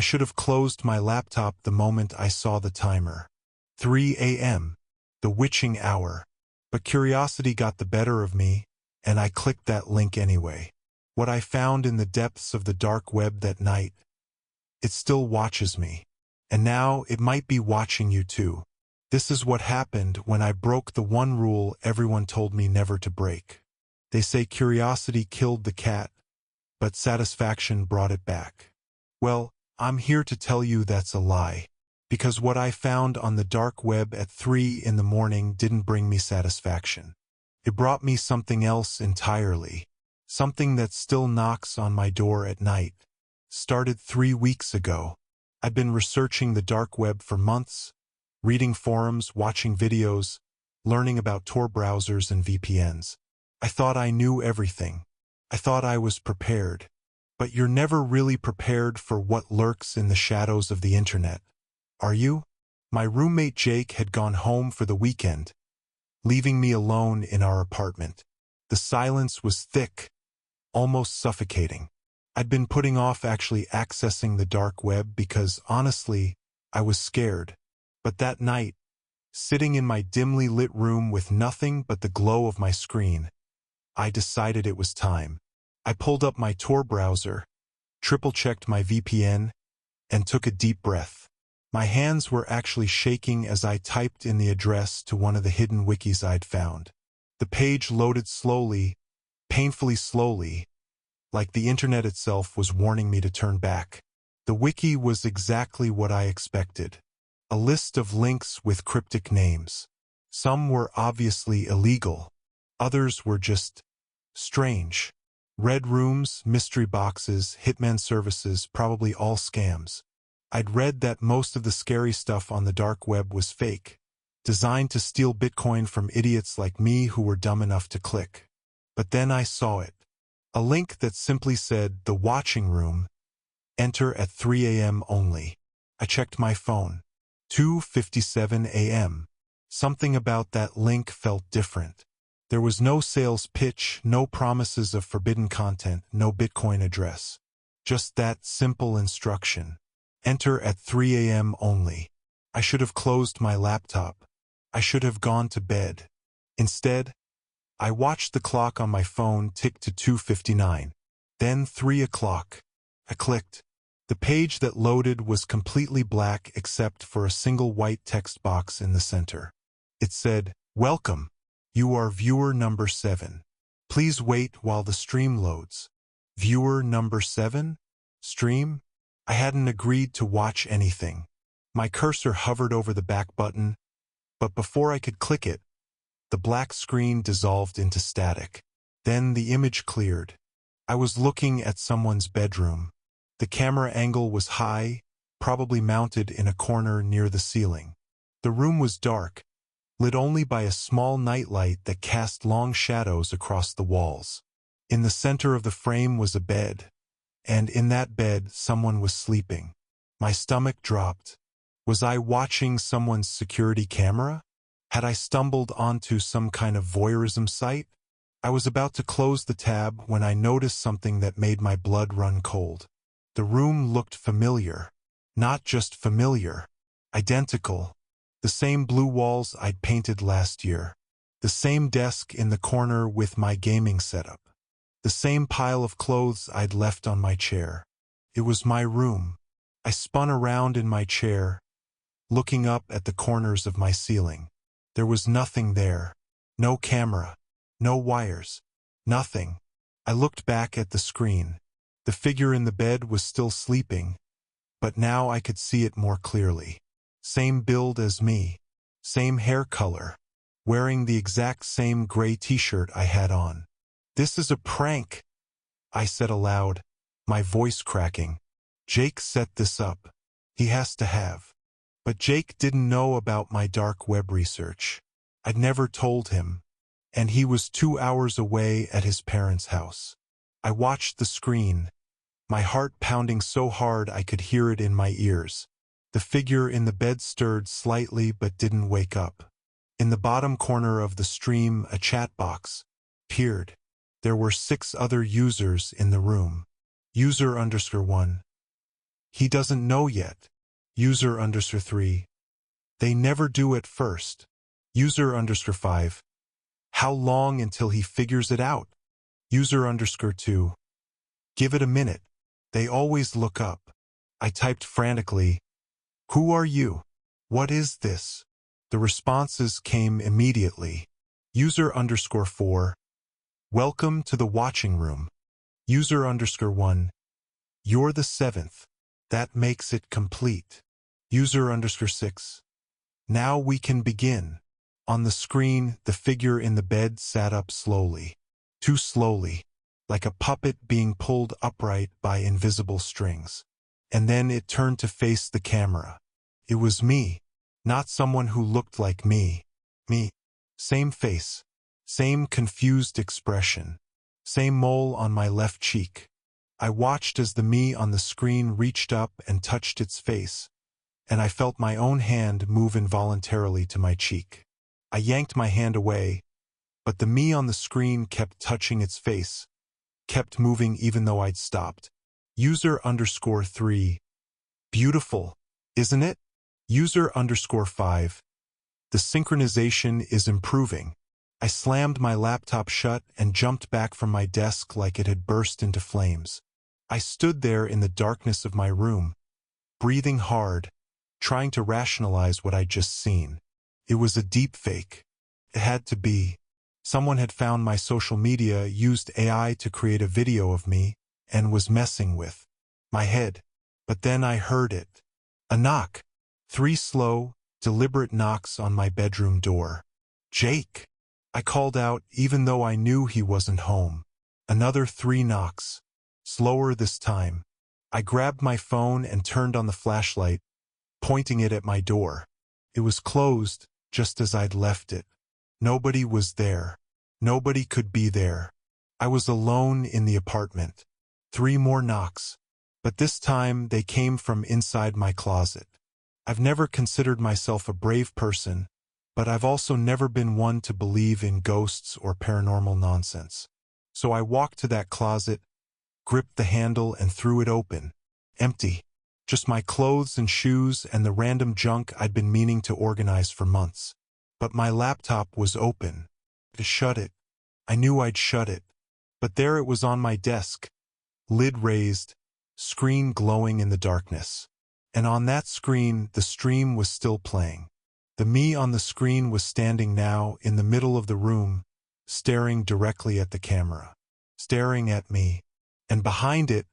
should have closed my laptop the moment I saw the timer. 3 a.m., the witching hour. But curiosity got the better of me, and I clicked that link anyway. What I found in the depths of the dark web that night, it still watches me. And now it might be watching you too. This is what happened when I broke the one rule everyone told me never to break. They say curiosity killed the cat, but satisfaction brought it back. Well, I'm here to tell you that's a lie. Because what I found on the dark web at 3 in the morning didn't bring me satisfaction. It brought me something else entirely. Something that still knocks on my door at night. Started 3 weeks ago. I've been researching the dark web for months, reading forums, watching videos, learning about Tor browsers and VPNs. I thought I knew everything. I thought I was prepared. But you're never really prepared for what lurks in the shadows of the internet. Are you? My roommate Jake had gone home for the weekend, leaving me alone in our apartment. The silence was thick, almost suffocating. I'd been putting off actually accessing the dark web because, honestly, I was scared. But that night, sitting in my dimly lit room with nothing but the glow of my screen, I decided it was time. I pulled up my Tor browser, triple-checked my VPN, and took a deep breath. My hands were actually shaking as I typed in the address to one of the hidden wikis I'd found. The page loaded slowly, painfully slowly, like the internet itself was warning me to turn back. The wiki was exactly what I expected. A list of links with cryptic names. Some were obviously illegal. Others were just strange. Red rooms, mystery boxes, hitman services, probably all scams. I'd read that most of the scary stuff on the dark web was fake, designed to steal Bitcoin from idiots like me who were dumb enough to click. But then I saw it. A link that simply said, "The Watching Room. Enter at 3 a.m. only." I checked my phone. 2:57 a.m. Something about that link felt different. There was no sales pitch, no promises of forbidden content, no Bitcoin address. Just that simple instruction. Enter at 3 a.m. only. I should have closed my laptop. I should have gone to bed. Instead, I watched the clock on my phone tick to 2:59. Then 3 o'clock. I clicked. The page that loaded was completely black except for a single white text box in the center. It said, "Welcome. You are viewer number 7. Please wait while the stream loads." Viewer number 7? Stream? I hadn't agreed to watch anything. My cursor hovered over the back button, but before I could click it, the black screen dissolved into static. Then the image cleared. I was looking at someone's bedroom. The camera angle was high, probably mounted in a corner near the ceiling. The room was dark, lit only by a small nightlight that cast long shadows across the walls. In the center of the frame was a bed, and in that bed someone was sleeping. My stomach dropped. Was I watching someone's security camera? Had I stumbled onto some kind of voyeurism site? I was about to close the tab when I noticed something that made my blood run cold. The room looked familiar. Not just familiar. Identical. The same blue walls I'd painted last year. The same desk in the corner with my gaming setup. The same pile of clothes I'd left on my chair. It was my room. I spun around in my chair, looking up at the corners of my ceiling. There was nothing there. No camera. No wires. Nothing. I looked back at the screen. The figure in the bed was still sleeping, but now I could see it more clearly. Same build as me. Same hair color. Wearing the exact same gray t-shirt I had on. "This is a prank," I said aloud, my voice cracking. "Jake set this up. He has to have." But Jake didn't know about my dark web research. I'd never told him, and he was 2 hours away at his parents' house. I watched the screen, my heart pounding so hard I could hear it in my ears. The figure in the bed stirred slightly but didn't wake up. In the bottom corner of the stream, a chat box appeared. There were 6 other users in the room. User_1. He doesn't know yet. User underscore 3. They never do at first. User underscore 5. How long until he figures it out? User underscore 2. Give it a minute. They always look up. I typed frantically, "Who are you? What is this?" The responses came immediately. User underscore 4. Welcome to the watching room. User underscore 1. You're the 7th. That makes it complete. User underscore 6. Now we can begin. On the screen, the figure in the bed sat up slowly. Too slowly, like a puppet being pulled upright by invisible strings. And then it turned to face the camera. It was me, not someone who looked like me. Me. Same face, same confused expression, same mole on my left cheek. I watched as the me on the screen reached up and touched its face, and I felt my own hand move involuntarily to my cheek. I yanked my hand away, but the me on the screen kept touching its face, kept moving even though I'd stopped. User underscore 3. Beautiful, isn't it? User underscore 5. The synchronization is improving. I slammed my laptop shut and jumped back from my desk like it had burst into flames. I stood there in the darkness of my room, breathing hard, trying to rationalize what I'd just seen. It was a deep fake. It had to be. Someone had found my social media, used AI to create a video of me, and was messing with my head. But then I heard it. A knock. 3 slow, deliberate knocks on my bedroom door. "Jake!" I called out even though I knew he wasn't home. Another 3 knocks. Slower this time. I grabbed my phone and turned on the flashlight, pointing it at my door. It was closed, just as I'd left it. Nobody was there. Nobody could be there. I was alone in the apartment. 3 more knocks. But this time they came from inside my closet. I've never considered myself a brave person, but I've also never been one to believe in ghosts or paranormal nonsense. So I walked to that closet, gripped the handle and threw it open. Empty. Just my clothes and shoes and the random junk I'd been meaning to organize for months. But my laptop was open. To shut it. I knew I'd shut it. But there it was on my desk. Lid raised, screen glowing in the darkness. And on that screen, the stream was still playing. The me on the screen was standing now in the middle of the room, staring directly at the camera. Staring at me. And behind it,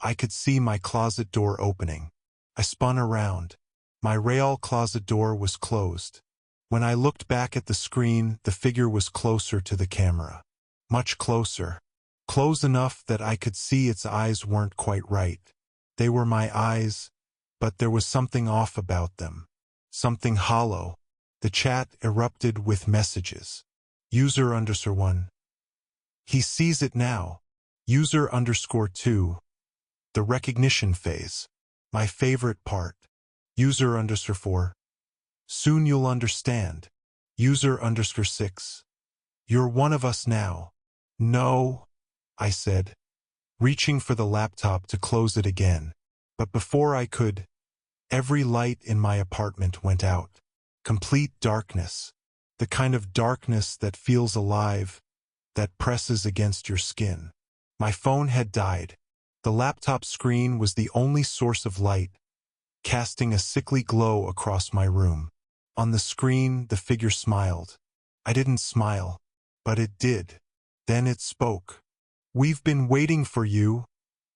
I could see my closet door opening. I spun around. My rail closet door was closed. When I looked back at the screen, the figure was closer to the camera. Much closer. Close enough that I could see its eyes weren't quite right. They were my eyes, but there was something off about them. Something hollow. The chat erupted with messages. User underscore 1. He sees it now. User underscore 2. The recognition phase. My favorite part. User underscore 4. Soon you'll understand. User underscore 6. You're one of us now. No, I said, reaching for the laptop to close it again. But before I could, every light in my apartment went out. Complete darkness. The kind of darkness that feels alive, that presses against your skin. My phone had died. The laptop screen was the only source of light, casting a sickly glow across my room. On the screen, the figure smiled. I didn't smile, but it did. Then it spoke. "We've been waiting for you,"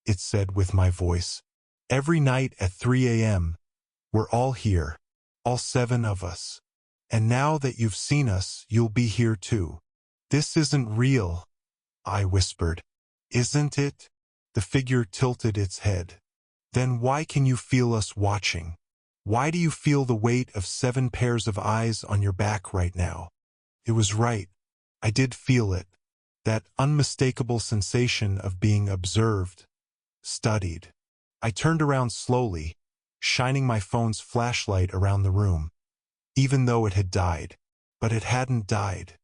it said with my voice. "Every night at 3 a.m., we're all here, all 7 of us. And now that you've seen us, you'll be here too." "This isn't real," I whispered. "Isn't it?" The figure tilted its head. "Then why can you feel us watching? Why do you feel the weight of 7 pairs of eyes on your back right now?" It was right. I did feel it. That unmistakable sensation of being observed, studied. I turned around slowly, shining my phone's flashlight around the room. Even though it had died. But it hadn't died.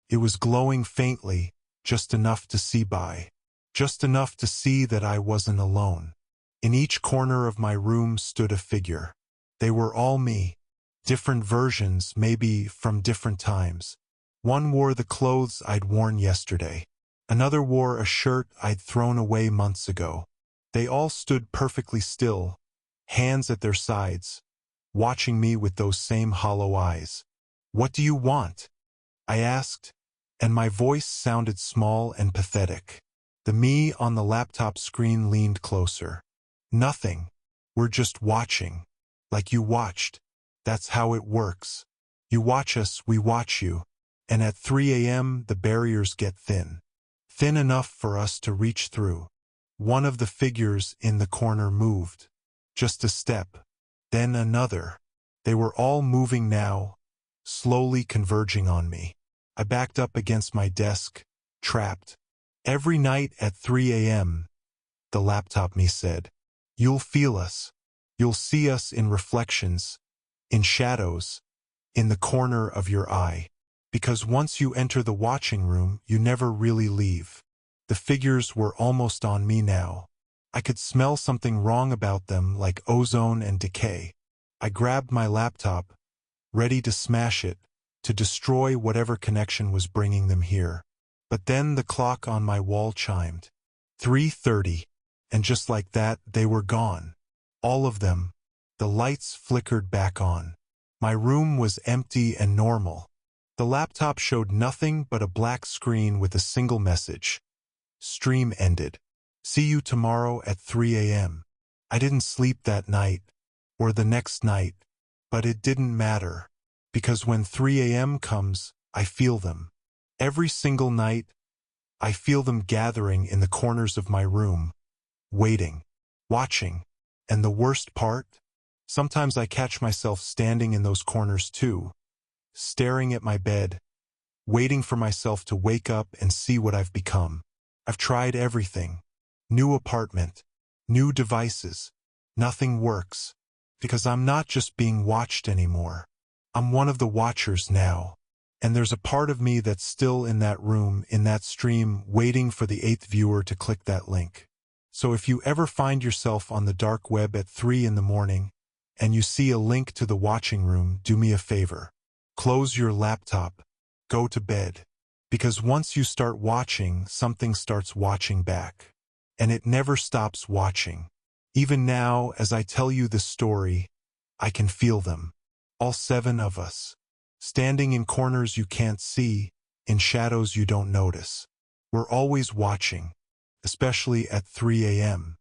It was glowing faintly, just enough to see by. Just enough to see that I wasn't alone. In each corner of my room stood a figure. They were all me. Different versions, maybe from different times. One wore the clothes I'd worn yesterday. Another wore a shirt I'd thrown away months ago. They all stood perfectly still, hands at their sides, watching me with those same hollow eyes. "What do you want?" I asked, and my voice sounded small and pathetic. The me on the laptop screen leaned closer. "Nothing. We're just watching. Like you watched. That's how it works. You watch us, we watch you. And at 3 a.m. the barriers get thin. Thin enough for us to reach through." One of the figures in the corner moved. Just a step. Then another. They were all moving now, slowly converging on me. I backed up against my desk, trapped. "Every night at 3 a.m., the laptop me said, "you'll feel us. You'll see us in reflections, in shadows, in the corner of your eye. Because once you enter the watching room, you never really leave." The figures were almost on me now. I could smell something wrong about them, like ozone and decay. I grabbed my laptop, ready to smash it, to destroy whatever connection was bringing them here. But then the clock on my wall chimed. 3:30, and just like that, they were gone. All of them. The lights flickered back on. My room was empty and normal. The laptop showed nothing but a black screen with a single message. Stream ended. See you tomorrow at 3 a.m. I didn't sleep that night, or the next night, but it didn't matter, because when 3 a.m. comes, I feel them. Every single night, I feel them gathering in the corners of my room, waiting, watching, and the worst part? Sometimes I catch myself standing in those corners too, staring at my bed, waiting for myself to wake up and see what I've become. I've tried everything. New apartment, new devices. Nothing works. Because I'm not just being watched anymore. I'm one of the watchers now. And there's a part of me that's still in that room, in that stream, waiting for the 8th viewer to click that link. So if you ever find yourself on the dark web at 3 in the morning, and you see a link to the watching room, do me a favor. Close your laptop. Go to bed. Because once you start watching, something starts watching back. And it never stops watching. Even now, as I tell you this story, I can feel them. All 7 of us. Standing in corners you can't see, in shadows you don't notice. We're always watching. Especially at 3 a.m.